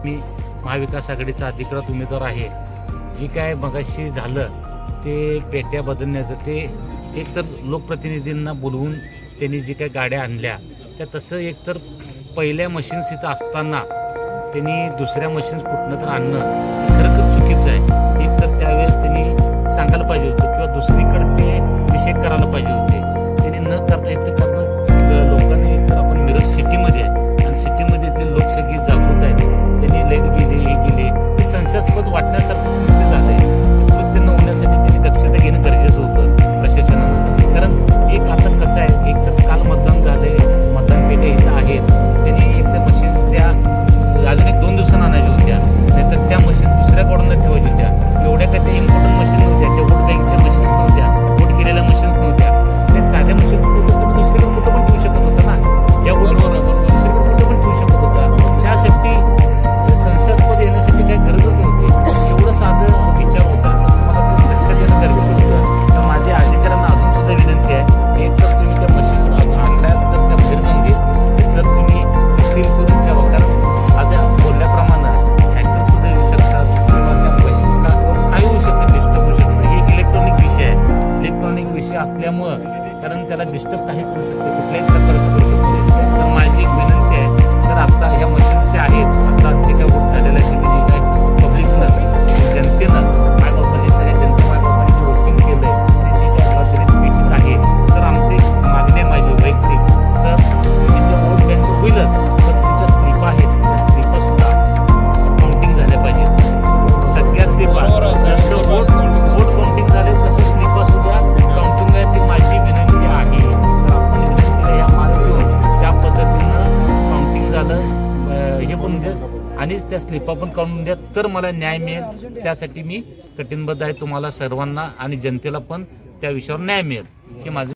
मी महाविकास आघाडीचा अधिकृत उमेदवार आहे। जी काय मगाशी झालं ते पेट्या बदलण्याचं ते एक तर लोकप्रतिनिधींना बोलवून त्यांनी जी काय गाड्या आणल्या त्या तसं एक तर पहिल्या मशीन्स इथं असताना त्यांनी दुसऱ्या मशीन्स कुठनं तर आणणं खरंच चुकीचं आहे। एक तर त्यावेळेस त्यांनी सांगायला पाहिजे होतं किंवा दुसरीकडे ते विषय करायला पाहिजे होते। त्यांनी न करता इथं करणं लोकांनी एक तर आपण मिरज सिटीमध्ये आहे आणि सिटीमध्ये इथले लोक सगळे जागृत आहेत। त्यांनी लाईट गेले हे गेले हे संशयास्पद वाटण्यासारखं कृत्य झालंय। कृत्य न होण्यासाठी त्यांनी दक्षता घेणं गरजेचं होतं प्रशासनानं। कारण एक आता कसं आहे एक तर काल मतदान झालंय मतदान पेट्या इथं आहेत त्यांनी एक तर मशीन्स त्या अजून एक 2 दिवसांना आणायच्या होत्या नाहीतर त्या मशीन दुसऱ्याकडून ठेवायच्या होत्या। एवढ्या काही त्या इम्पॉर्टंट मशीन नव्हत्या त्या वोट बँकच्या मशीन्स नव्हत्या वोट केलेल्या मशीन्स नव्हत्या। त्या साध्या मशीन्स होत्या तुम्ही दुसरीकडे कुठं पण ठेवू शकत होता ना ज्या दुसरीकडे कुठं पण ठेवू शकत होता। त्यासाठी संशयास्पद येण्यासाठी काही गरजच नव्हती। एवढं साधं विचार होता मला ते लक्षात येणं गरजेचं होतं। तर माझ्या अधिकाऱ्यांना अजून सुद्धा विनंती आहे एक तर तुम्ही त्या मशीन आणल्या तर त्या बाहेर जाऊन दे तर तुम्ही सील करून ठेवा। कारण आता बोलल्याप्रमाणे हॅकर सुद्धा येऊ शकतात किंवा त्या मशीन्सला काही होऊ शकतं डिस्टर्ब होऊ शकतं। हे एक इलेक्ट्रॉनिक विषय आहे इलेक्ट्रॉनिक विषय असल्यामुळं कारण त्याला डिस्टर्ब काही करू शकते कुठल्याही प्रकारचं करू शकते। तर माझी एक विनंती आहे तर आता ह्या मशीन्स ज्या आहेत आता जे काय वोट झालेलं आहे त्यांनी काय पब्लिकनं जनतेनं मायबापांनी सगळ्या जनता मायबापांनी जे वोटिंग केलं आहे त्याची काय अतिरिक्त मीटिंग आहे तर आमची मागणी आहे माझी वैयक्तिक तर तुम्ही जे वोट बँक होईलच तर तुमच्या स्लिपा आहेत त्या स्लिपा सुद्धा काउंटिंग झाल्या पाहिजेत। सगळ्या स्लिपा जसं वोट काउंटिंग झाले तसं स्लिपा सुद्धा काउंटिंग आहे ती माझी विनंती आहे। तर आपण विनंतीला या मार्ग घेऊन त्या पद्धतीनं काउंटिंग झालं हे पण द्या आणि त्या स्लिपा पण काढून द्या तर मला न्याय मिळेल। त्यासाठी मी कटिबद्ध आहे तुम्हाला सर्वांना आणि जनतेला पण त्या विषयावर न्याय मिळेल हे माझं